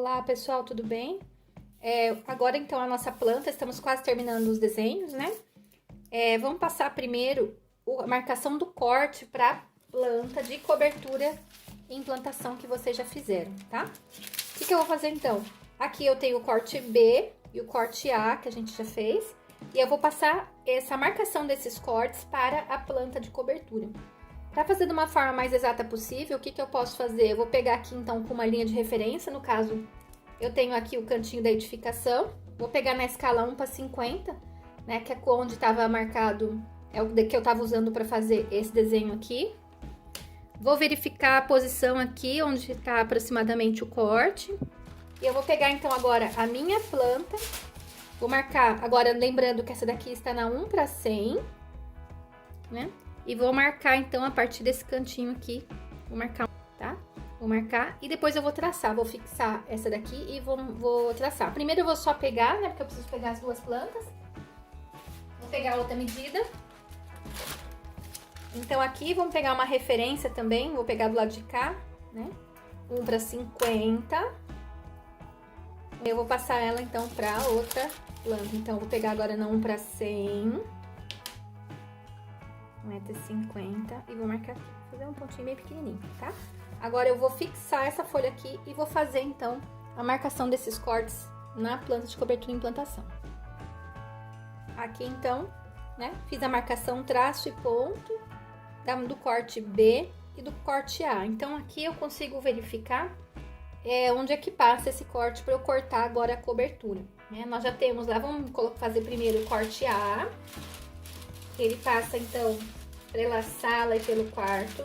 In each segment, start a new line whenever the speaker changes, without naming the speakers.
Olá pessoal, tudo bem? Agora então a nossa planta, estamos quase terminando os desenhos, né? Vamos passar primeiro a marcação do corte para planta de cobertura e implantação que vocês já fizeram, tá? O que eu vou fazer então? Aqui eu tenho o corte B e o corte A que a gente já fez, e eu vou passar essa marcação desses cortes para a planta de cobertura. Para fazer de uma forma mais exata possível, o que eu posso fazer? Eu vou pegar aqui então com uma linha de referência, no caso, eu tenho aqui o cantinho da edificação, vou pegar na escala 1/50, né, que é onde estava marcado, é o que eu estava usando para fazer esse desenho aqui. Vou verificar a posição aqui, onde está aproximadamente o corte. E eu vou pegar então agora a minha planta, vou marcar, agora lembrando que essa daqui está na 1/100, né? E vou marcar, então, a partir desse cantinho aqui, vou marcar, tá? Vou marcar e depois eu vou traçar, vou fixar essa daqui e vou traçar. Primeiro eu vou só pegar, né, porque eu preciso pegar as duas plantas. Vou pegar outra medida. Então, aqui, vamos pegar uma referência também, vou pegar do lado de cá, né? 1/50. Eu vou passar ela, então, pra outra planta. Então, vou pegar agora na 1/100. 1,50 m e vou marcar aqui, vou fazer um pontinho bem pequenininho, tá? Agora eu vou fixar essa folha aqui e vou fazer então a marcação desses cortes na planta de cobertura e implantação. Aqui então, né, fiz a marcação traço e ponto do corte B e do corte A. Então aqui eu consigo verificar onde é que passa esse corte para eu cortar agora a cobertura, né? Nós já temos lá, vamos fazer primeiro o corte A. Ele passa, então, pela sala e pelo quarto,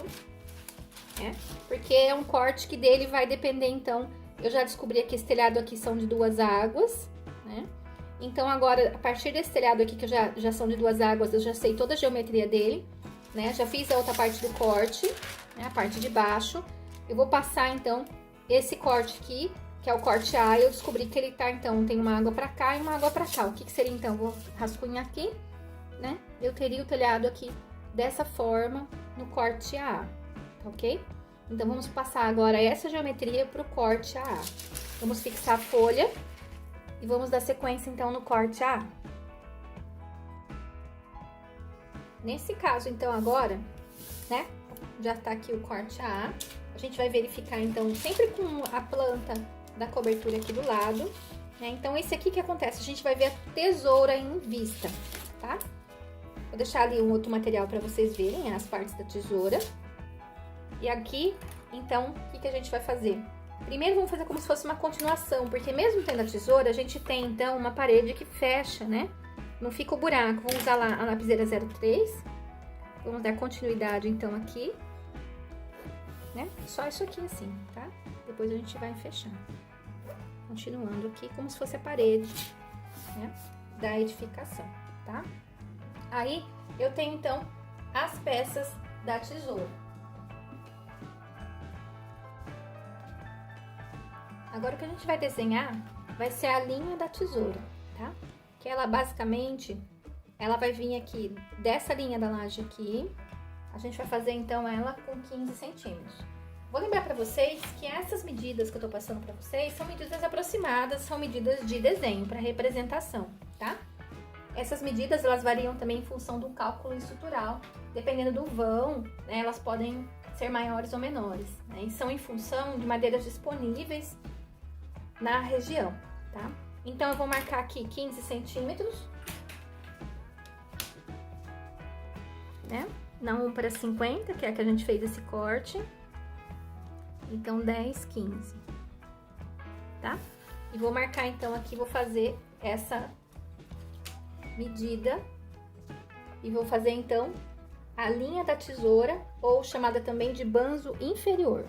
né? Porque é um corte que dele vai depender, então, eu já descobri que esse telhado aqui são de 2 águas, né? Então, agora, a partir desse telhado aqui, que já são de 2 águas, eu já sei toda a geometria dele, né? Já fiz a outra parte do corte, né? A parte de baixo. Eu vou passar, então, esse corte aqui, que é o corte A, e eu descobri que ele tá, então, tem uma água pra cá e uma água pra cá. O que seria, então? Vou rascunhar aqui, né? Eu teria o telhado aqui dessa forma no corte A, tá ok? Então, vamos passar agora essa geometria pro corte A. Vamos fixar a folha e vamos dar sequência, então, no corte A. Nesse caso, então, agora, né? Já tá aqui o corte A. A gente vai verificar, então, sempre com a planta da cobertura aqui do lado, né? Então, esse aqui que acontece, a gente vai ver a tesoura em vista, tá? Vou deixar ali um outro material para vocês verem as partes da tesoura. E aqui, então, o que a gente vai fazer? Primeiro, vamos fazer como se fosse uma continuação, porque mesmo tendo a tesoura, a gente tem, então, uma parede que fecha, né? Não fica o buraco. Vamos usar lá a lapiseira 03. Vamos dar continuidade, então, aqui. Né? Só isso aqui, assim, tá? Depois a gente vai fechar. Continuando aqui, como se fosse a parede, né, da edificação, tá? Aí, eu tenho, então, as peças da tesoura. Agora, o que a gente vai desenhar vai ser a linha da tesoura, tá? Que ela, basicamente, ela vai vir aqui dessa linha da laje aqui. A gente vai fazer, então, ela com 15 centímetros. Vou lembrar pra vocês que essas medidas que eu tô passando pra vocês são medidas aproximadas, são medidas de desenho, para representação, tá? Essas medidas, elas variam também em função do cálculo estrutural. Dependendo do vão, né, elas podem ser maiores ou menores, né? E são em função de madeiras disponíveis na região, tá? Então, eu vou marcar aqui 15 centímetros, né? Na 1/50, que é a que a gente fez esse corte. Então, 10, 15, tá? E vou marcar, então, aqui, vou fazer essa medida e vou fazer então a linha da tesoura, ou chamada também de banzo inferior.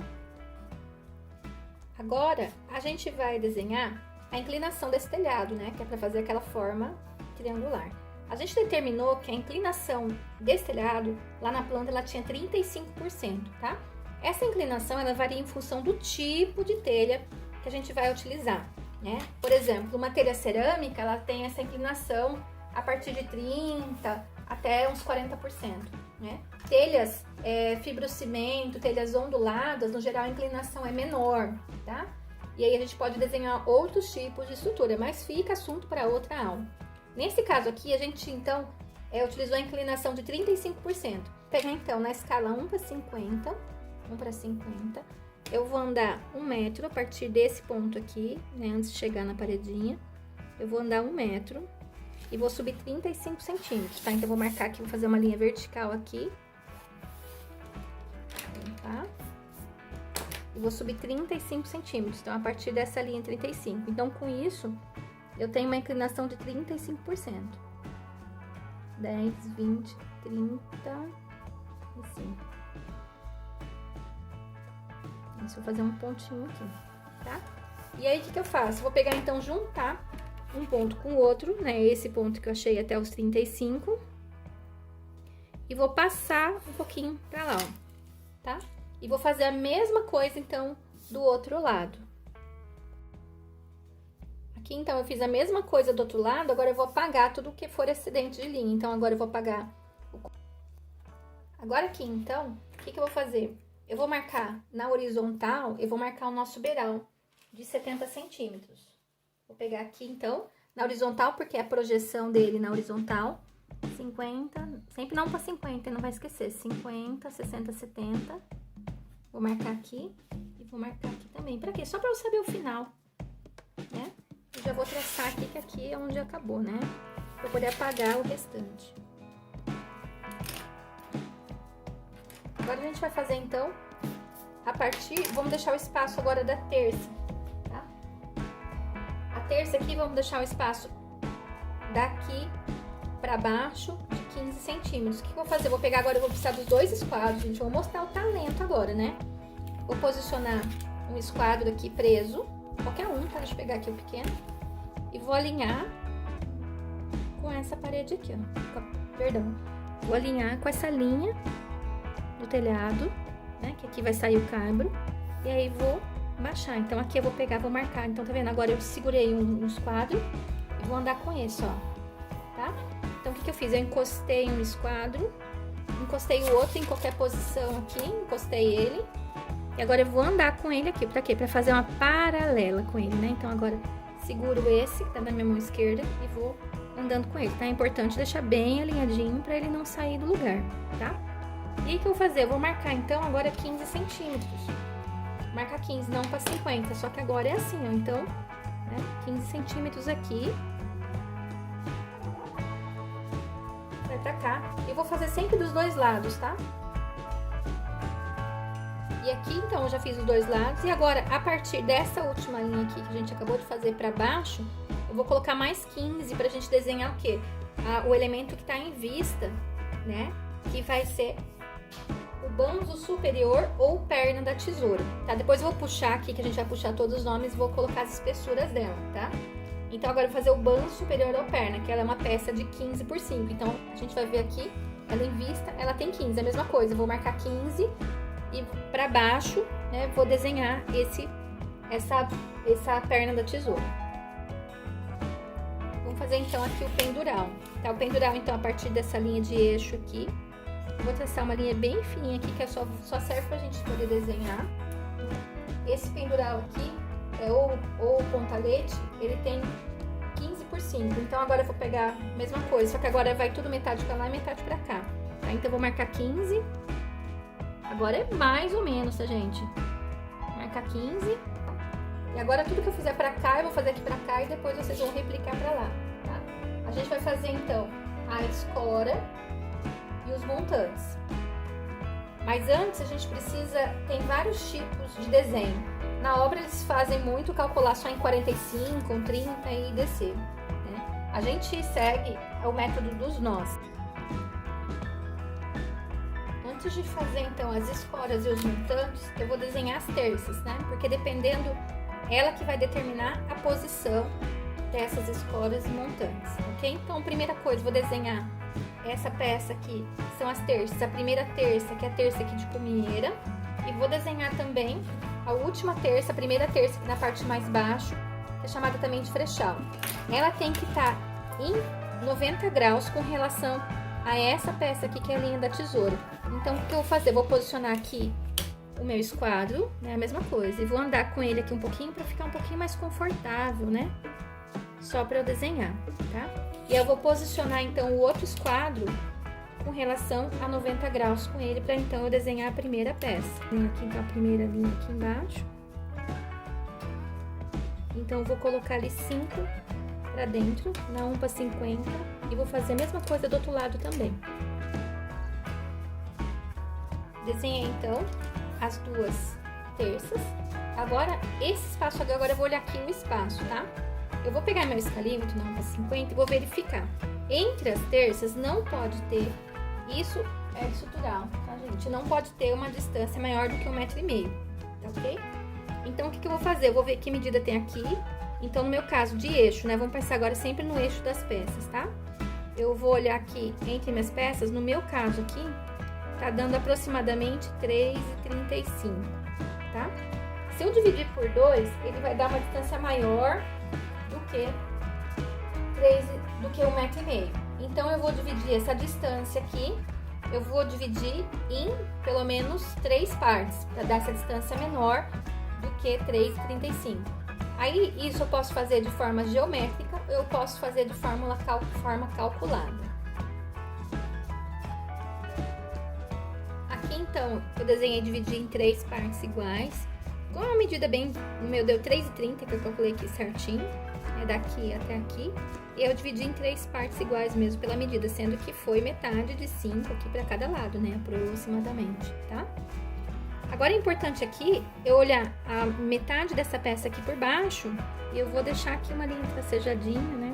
Agora a gente vai desenhar a inclinação desse telhado, né, que é para fazer aquela forma triangular. A gente determinou que a inclinação desse telhado lá na planta ela tinha 35%, tá? Essa inclinação ela varia em função do tipo de telha que a gente vai utilizar, né? Por exemplo, uma telha cerâmica ela tem essa inclinação a partir de 30% até uns 40%, né? Telhas fibrocimento, telhas onduladas, no geral a inclinação é menor, tá? E aí a gente pode desenhar outros tipos de estrutura, mas fica assunto para outra aula. Nesse caso aqui, a gente então utilizou a inclinação de 35%. Vou pegar então na escala 1 para 50, 1 para 50, eu vou andar 1 metro a partir desse ponto aqui, né, antes de chegar na paredinha. Eu vou andar 1 metro e vou subir 35 centímetros, tá? Então, eu vou marcar aqui, vou fazer uma linha vertical aqui, tá? E vou subir 35 centímetros, então, a partir dessa linha 35. Então, com isso, eu tenho uma inclinação de 35%. 10, 20, 30 e 5. Isso, vou fazer um pontinho aqui, tá? E aí, o que eu faço? Vou pegar, então, juntar um ponto com o outro, né? Esse ponto que eu achei até os 35. E vou passar um pouquinho pra lá, ó, tá? E vou fazer a mesma coisa, então, do outro lado. Aqui, então, eu fiz a mesma coisa do outro lado, agora eu vou apagar tudo que for excedente de linha. Então, agora eu vou apagar Agora aqui, então, o que eu vou fazer? Eu vou marcar na horizontal, eu vou marcar o nosso beiral de 70 centímetros. Vou pegar aqui, então, na horizontal, porque é a projeção dele na horizontal. 50, sempre não para 50, não vai esquecer. 50, 60, 70. Vou marcar aqui e vou marcar aqui também. Pra quê? Só pra eu saber o final, né? Eu já vou traçar aqui, que aqui é onde acabou, né? Pra poder apagar o restante. Agora a gente vai fazer, então, a partir... Vamos deixar o espaço agora da terça, tá? A terça aqui, vamos deixar o espaço daqui pra baixo de 15 centímetros. O que eu vou fazer? Eu vou pegar agora, eu vou precisar dos dois esquadros, gente. Vou mostrar o talento agora, né? Vou posicionar um esquadro aqui preso, qualquer um, tá? Deixa eu pegar aqui o pequeno. E vou alinhar com essa parede aqui, ó. Perdão. Vou alinhar com essa linha do telhado, né? Que aqui vai sair o caibro. E aí vou baixar. Então, aqui eu vou pegar, vou marcar. Então, tá vendo? Agora eu segurei um esquadro e vou andar com esse, ó. Tá? Então, o que eu fiz? Eu encostei um esquadro, encostei o outro em qualquer posição aqui, encostei ele. E agora eu vou andar com ele aqui. Pra quê? Pra fazer uma paralela com ele, né? Então, agora seguro esse, que tá na minha mão esquerda, e vou andando com ele, tá? É importante deixar bem alinhadinho pra ele não sair do lugar, tá? E aí, o que eu vou fazer? Eu vou marcar, então, agora 15 centímetros. Marcar 15, não pra 50, só que agora é assim, ó. Então, né? 15 centímetros aqui. Vai pra cá. Eu vou fazer sempre dos dois lados, tá? E aqui, então, eu já fiz os dois lados. E agora, a partir dessa última linha aqui, que a gente acabou de fazer pra baixo, eu vou colocar mais 15 pra gente desenhar o quê? O elemento que tá em vista, né? Que vai ser o banzo superior ou perna da tesoura, tá? Depois eu vou puxar aqui, que a gente vai puxar todos os nomes, e vou colocar as espessuras dela, tá? Então, agora eu vou fazer o banzo superior ou perna, que ela é uma peça de 15 por 5. Então, a gente vai ver aqui, ela em vista, ela tem 15, é a mesma coisa. Eu vou marcar 15 e pra baixo, né, vou desenhar essa perna da tesoura. Vamos fazer, então, aqui o pendural, tá? O pendural, então, a partir dessa linha de eixo aqui, eu vou traçar uma linha bem fininha aqui, que é só serve pra gente poder desenhar. Esse pendural aqui, ou pontalete, ele tem 15 por 5. Então, agora eu vou pegar a mesma coisa, só que agora vai tudo metade pra lá e metade pra cá, tá? Então, eu vou marcar 15. Agora é mais ou menos, tá, gente? Marcar 15. E agora, tudo que eu fizer pra cá, eu vou fazer aqui pra cá e depois vocês vão replicar pra lá, tá? A gente vai fazer, então, a escora e os montantes. Mas antes, a gente precisa... Tem vários tipos de desenho. Na obra, eles fazem muito calcular só em 45, 30 e descer, né? A gente segue o método dos nós. Antes de fazer, então, as escoras e os montantes, eu vou desenhar as terças, né? Porque dependendo, ela que vai determinar a posição dessas escoras e montantes, ok? Então, primeira coisa, vou desenhar essa peça aqui, que são as terças. A primeira terça, que é a terça aqui de cumieira. E vou desenhar também a última terça, a primeira terça aqui na parte mais baixa, que é chamada também de frechal. Ela tem que estar em 90 graus com relação a essa peça aqui, que é a linha da tesoura. Então, o que eu vou fazer? Vou posicionar aqui o meu esquadro, né, a mesma coisa. E vou andar com ele aqui um pouquinho para ficar um pouquinho mais confortável, né? Só para eu desenhar, tá? E eu vou posicionar, então, o outro esquadro com relação a 90 graus com ele, para então eu desenhar a primeira peça. Venho aqui, então, a primeira linha aqui embaixo. Então, eu vou colocar ali 5 para dentro, na 1 para 50, e vou fazer a mesma coisa do outro lado também. Desenhei, então, as 2 terças. Agora, esse espaço aqui, agora eu vou olhar aqui o espaço, tá? Eu vou pegar meu escalímetro na 1 para 50 e vou verificar. Entre as terças não pode ter, isso é estrutural, tá, gente? Não pode ter uma distância maior do que 1,5 m, tá ok? Então, o que eu vou fazer? Eu vou ver que medida tem aqui. Então, no meu caso de eixo, né? Vamos pensar agora sempre no eixo das peças, tá? Eu vou olhar aqui entre minhas peças, no meu caso aqui, tá dando aproximadamente 3,35, tá? Se eu dividir por 2, ele vai dar uma distância maior do que 1,5 m. Então, eu vou dividir essa distância aqui, eu vou dividir em pelo menos 3 partes, para dar essa distância menor do que 3,35. Aí, isso eu posso fazer de forma geométrica, ou eu posso fazer de forma calculada. Aqui, então, eu desenhei dividir em 3 partes iguais, com uma medida bem, o meu deu 3,30, que eu calculei aqui certinho, é daqui até aqui, e eu dividi em 3 partes iguais mesmo pela medida, sendo que foi metade de 5 aqui para cada lado, né, aproximadamente, tá? Agora, é importante aqui eu olhar a metade dessa peça aqui por baixo, e eu vou deixar aqui uma linha tracejadinha, né,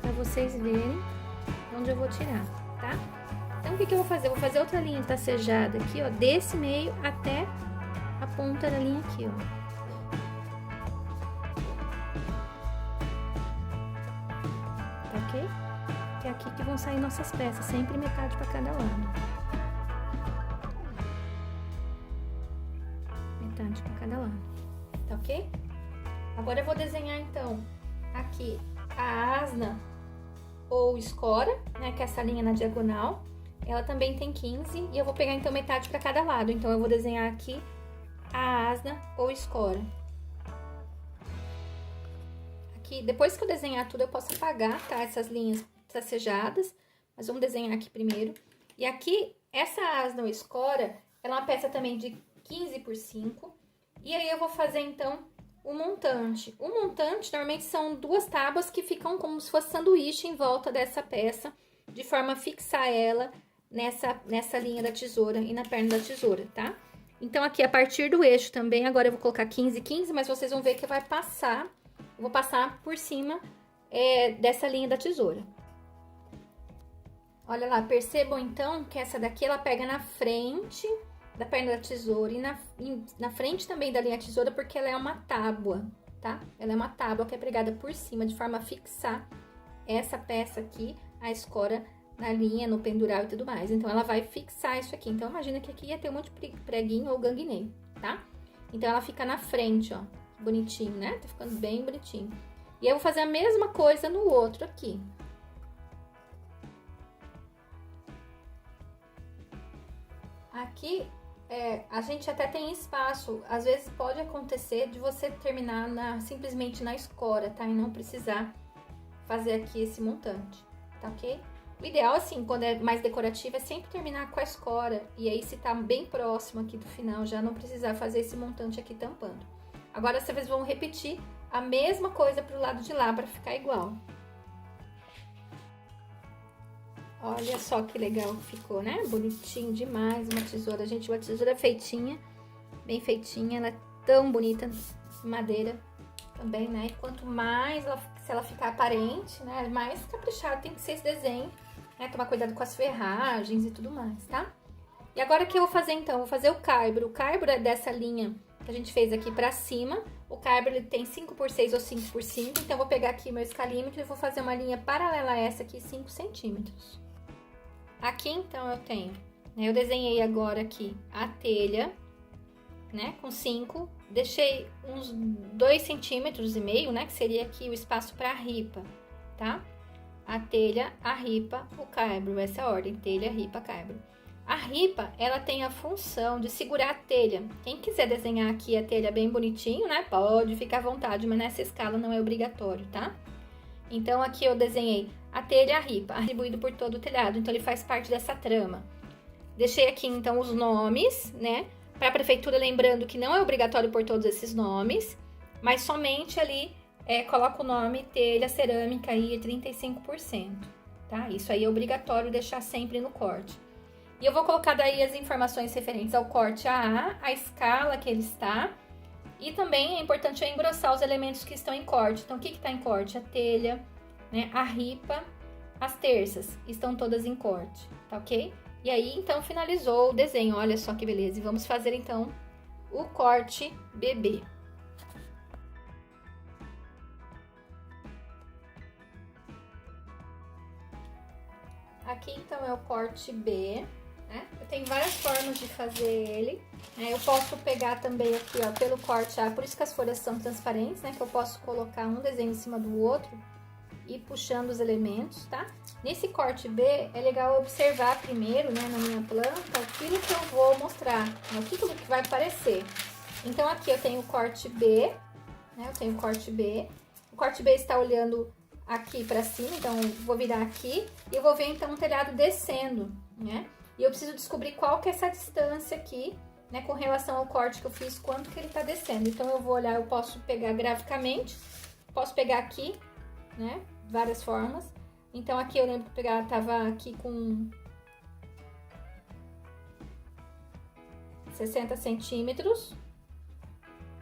para vocês verem onde eu vou tirar, tá? Então, o que eu vou fazer? Eu vou fazer outra linha tracejada aqui, ó, desse meio até a ponta da linha aqui, ó. Ok? Que é aqui que vão sair nossas peças, sempre metade para cada lado. Metade para cada lado, tá ok? Agora eu vou desenhar, então, aqui a asna ou escora, né, que é essa linha na diagonal. Ela também tem 15 e eu vou pegar, então, metade para cada lado. Então, eu vou desenhar aqui a asna ou escora. Aqui, depois que eu desenhar tudo, eu posso apagar, tá? Essas linhas tracejadas, mas vamos desenhar aqui primeiro. E aqui, essa asna ou escora, ela é uma peça também de 15 por 5. E aí, eu vou fazer, então, o montante. O montante, normalmente, são 2 tábuas que ficam como se fosse sanduíche em volta dessa peça, de forma a fixar ela nessa linha da tesoura e na perna da tesoura, tá? Então, aqui, a partir do eixo também, agora eu vou colocar 15, 15, mas vocês vão ver que vai passar, eu vou passar por cima dessa linha da tesoura. Olha lá, percebam, então, que essa daqui, ela pega na frente da perna da tesoura e na frente também da linha tesoura, porque ela é uma tábua, tá? Ela é uma tábua que é pregada por cima, de forma a fixar essa peça aqui, a escora, na linha, no pendural e tudo mais. Então, ela vai fixar isso aqui. Então, imagina que aqui ia ter um monte de preguinho ou ganguinei, tá? Então, ela fica na frente, ó, bonitinho, né? Tá ficando bem bonitinho. E eu vou fazer a mesma coisa no outro aqui. Aqui, a gente até tem espaço, às vezes pode acontecer de você terminar simplesmente na escora, tá? E não precisar fazer aqui esse montante, tá ok? O ideal, assim, quando é mais decorativo, é sempre terminar com a escora. E aí, se tá bem próximo aqui do final, já não precisar fazer esse montante aqui tampando. Agora, vocês vão repetir a mesma coisa pro lado de lá, pra ficar igual. Olha só que legal que ficou, né? Bonitinho demais, uma tesoura. Gente, uma tesoura feitinha, bem feitinha. Ela é tão bonita, madeira também, né? E quanto mais, se ela ficar aparente, né? Mais caprichado tem que ser esse desenho, né? Tomar cuidado com as ferragens e tudo mais, tá? E agora o que eu vou fazer, então? Vou fazer o caibro. O caibro é dessa linha que a gente fez aqui pra cima. O caibro, ele tem 5 por 6 ou 5 por 5. Então, eu vou pegar aqui meu escalímetro e vou fazer uma linha paralela a essa aqui, 5 centímetros. Aqui, então, eu tenho, né? Eu desenhei agora aqui a telha, né? Com 5. Deixei uns 2,5 centímetros, né? Que seria aqui o espaço para a ripa, tá? A telha, a ripa, o caibro. Essa é a ordem, telha, ripa, caibro. A ripa, ela tem a função de segurar a telha. Quem quiser desenhar aqui a telha bem bonitinho, né? Pode ficar à vontade, mas nessa escala não é obrigatório, tá? Então, aqui eu desenhei a telha e a ripa, distribuído por todo o telhado. Então, ele faz parte dessa trama. Deixei aqui, então, os nomes, né? Para a prefeitura, lembrando que não é obrigatório por todos esses nomes, mas somente ali coloca o nome telha cerâmica aí 35%, tá? Isso aí é obrigatório deixar sempre no corte. E eu vou colocar daí as informações referentes ao corte AA, a escala que ele está. E também é importante engrossar os elementos que estão em corte. Então, o que está em corte? A telha, né? A ripa, as terças estão todas em corte, tá ok? E aí, então, finalizou o desenho. Olha só que beleza. E vamos fazer, então, o corte bebê. Aqui, então, é o corte B. Eu tenho várias formas de fazer ele. Eu posso pegar também aqui, ó, pelo corte A, por isso que as folhas são transparentes, né? Que eu posso colocar um desenho em cima do outro e puxando os elementos, tá? Nesse corte B, é legal observar primeiro, né, na minha planta, aquilo que eu vou mostrar, né, o que vai aparecer. Então, aqui eu tenho o corte B, né? Eu tenho o corte B. O corte B está olhando aqui pra cima, então eu vou virar aqui e eu vou ver, então, um telhado descendo, né? E eu preciso descobrir qual que é essa distância aqui, né, com relação ao corte que eu fiz, quanto que ele tá descendo. Então, eu vou olhar, eu posso pegar graficamente, posso pegar aqui, né, várias formas. Então, aqui eu lembro que eu tava aqui com 60 centímetros,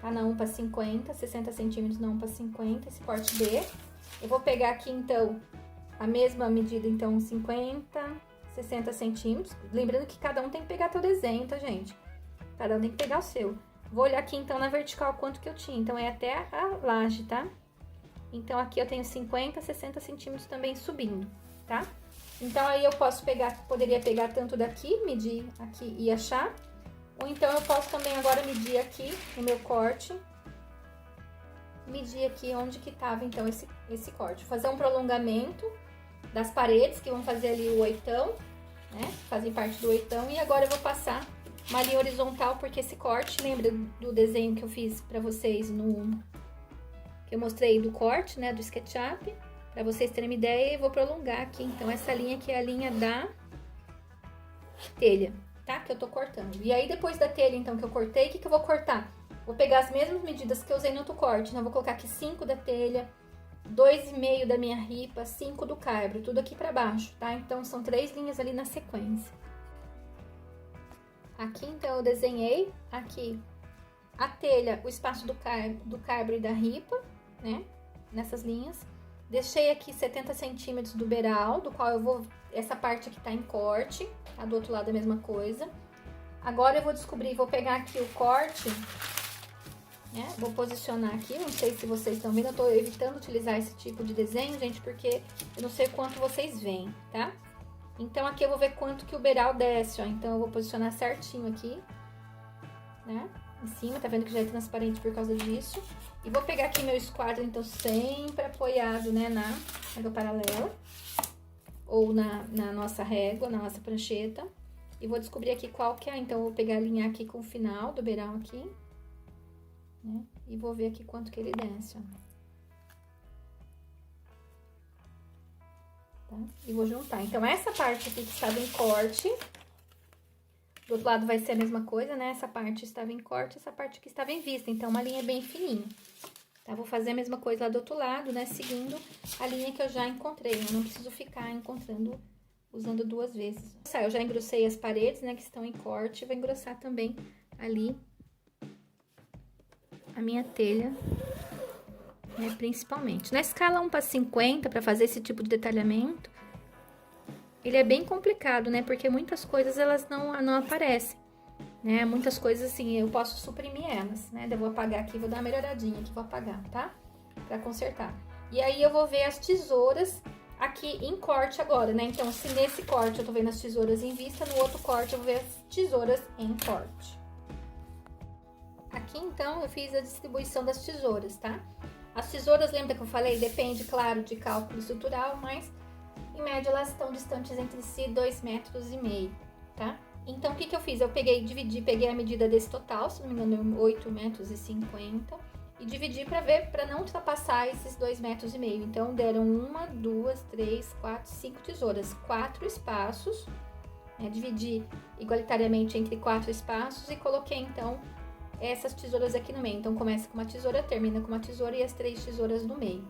tá, na 1 para 50, 60 centímetros na 1 para 50, esse corte B. Eu vou pegar aqui, então, a mesma medida, então, 50... 60 centímetros, lembrando que cada um tem que pegar teu desenho, tá, gente? Cada um tem que pegar o seu. Vou olhar aqui, então, na vertical, quanto que eu tinha. Então, é até a laje, tá? Então, aqui eu tenho 50, 60 centímetros também subindo, tá? Então, aí eu posso pegar, poderia pegar tanto daqui, medir aqui e achar. Ou então, eu posso também agora medir aqui o meu corte. Medir aqui onde que tava, então, esse corte. Fazer um prolongamento das paredes, que vão fazer ali o oitão, né? Fazem parte do oitão. E agora eu vou passar uma linha horizontal, porque esse corte, lembra do desenho que eu fiz pra vocês que eu mostrei do corte, né? Do SketchUp, pra vocês terem uma ideia. E vou prolongar aqui, então, essa linha que é a linha da telha, tá? Que eu tô cortando. E aí, depois da telha, então, que eu cortei, o que eu vou cortar? Vou pegar as mesmas medidas que eu usei no outro corte, né? Eu vou colocar aqui 5 da telha, 2,5 da minha ripa, 5 do caibro, tudo aqui pra baixo, tá? Então, são 3 linhas ali na sequência. Aqui, então, eu desenhei aqui a telha, o espaço do caibro e da ripa, né? Nessas linhas. Deixei aqui 70 centímetros do beiral, do qual eu vou... Essa parte aqui tá em corte, tá? Do outro lado a mesma coisa. Agora, eu vou descobrir, vou pegar aqui o corte... Vou posicionar aqui, não sei se vocês estão vendo, eu tô evitando utilizar esse tipo de desenho, gente, porque eu não sei quanto vocês veem, tá? Então, aqui eu vou ver quanto que o beiral desce, ó, então eu vou posicionar certinho aqui, né? Em cima, tá vendo que já é transparente por causa disso. E vou pegar aqui meu esquadro, então, sempre apoiado, né, na régua paralela, ou na nossa régua, na nossa prancheta. E vou descobrir aqui qual que é, então eu vou pegar, alinhar aqui com o final do beiral aqui. Né? E vou ver aqui quanto que ele desce, ó. Tá? E vou juntar. Então, essa parte aqui que estava em corte, do outro lado vai ser a mesma coisa, né? Essa parte estava em corte, essa parte aqui estava em vista. Então, uma linha bem fininha. Tá? Vou fazer a mesma coisa lá do outro lado, né? Seguindo a linha que eu já encontrei. Eu não preciso ficar encontrando, usando 2 vezes. Eu já engrossei as paredes, né? Que estão em corte. Vou engrossar também ali a minha telha, né, principalmente. Na escala 1 para 50, para fazer esse tipo de detalhamento, ele é bem complicado, né, porque muitas coisas elas não aparecem, né, muitas coisas assim, eu posso suprimir elas, né, eu vou apagar aqui, vou dar uma melhoradinha aqui, vou apagar, tá? Pra consertar. E aí, eu vou ver as tesouras aqui em corte agora, né, então, se nesse corte eu tô vendo as tesouras em vista, no outro corte eu vou ver as tesouras em corte. Aqui, então, eu fiz a distribuição das tesouras, tá? As tesouras, lembra que eu falei? Depende, claro, de cálculo estrutural, mas, em média, elas estão distantes entre si 2,5 metros, tá? Então, o que que eu fiz? Eu peguei a medida desse total, se não me engano, 8,50 metros, e dividi para não ultrapassar esses 2,5 metros. Então, deram 1, 2, 3, 4, 5 tesouras, 4 espaços, né? Dividi igualitariamente entre 4 espaços e coloquei, então, essas tesouras aqui no meio. Então, começa com uma tesoura, termina com uma tesoura e as 3 tesouras no meio,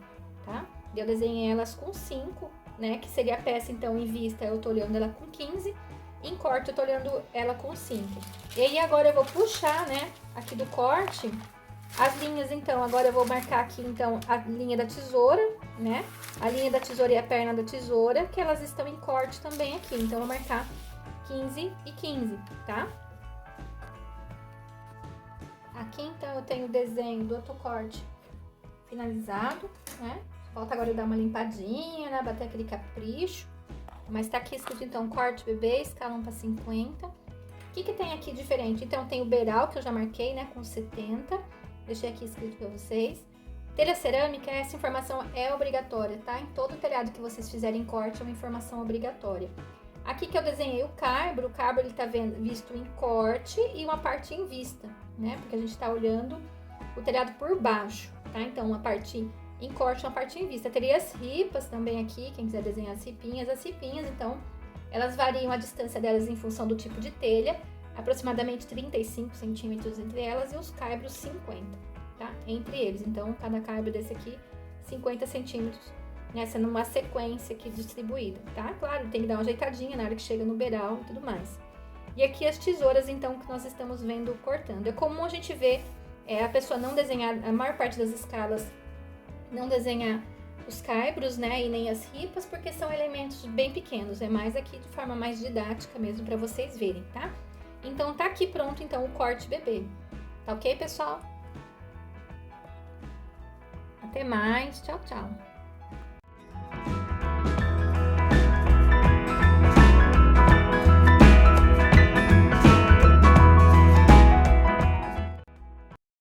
tá? Eu desenhei elas com 5, né? Que seria a peça, então, em vista, eu tô olhando ela com 15. Em corte, eu tô olhando ela com 5. E aí, agora eu vou puxar, né, aqui do corte, as linhas. Então, agora eu vou marcar aqui, então, a linha da tesoura, né? A linha da tesoura e a perna da tesoura, que elas estão em corte também aqui. Então, eu vou marcar 15 e 15, tá? Aqui, então, eu tenho o desenho do outro corte finalizado, né? Falta agora eu dar uma limpadinha, né? Bater aquele capricho. Mas tá aqui escrito, então, corte bebê, escala 1 para 50. O que que tem aqui diferente? Então, tem o beiral, que eu já marquei, né, com 70. Deixei aqui escrito pra vocês. Telha cerâmica, essa informação é obrigatória, tá? Em todo telhado que vocês fizerem corte, é uma informação obrigatória. Aqui que eu desenhei o carbro ele tá visto em corte e uma parte em vista, né? Porque a gente tá olhando o telhado por baixo, tá? Então, uma parte em corte, uma parte em vista. Teria as ripas também aqui, quem quiser desenhar as ripinhas, então, elas variam a distância delas em função do tipo de telha, aproximadamente 35 centímetros entre elas, e os caibros 50, tá? Entre eles, então, cada caibro desse aqui, 50 centímetros, nessa numa sequência aqui distribuída, tá? Claro, tem que dar uma ajeitadinha na hora que chega no beiral e tudo mais. E aqui as tesouras, então, que nós estamos vendo cortando. É comum a gente ver a pessoa não desenhar, a maior parte das escalas, não desenhar os caibros, né, e nem as ripas, porque são elementos bem pequenos. É mais aqui de forma mais didática mesmo, para vocês verem, tá? Então, tá aqui pronto, então, o corte bebê. Tá ok, pessoal? Até mais. Tchau, tchau.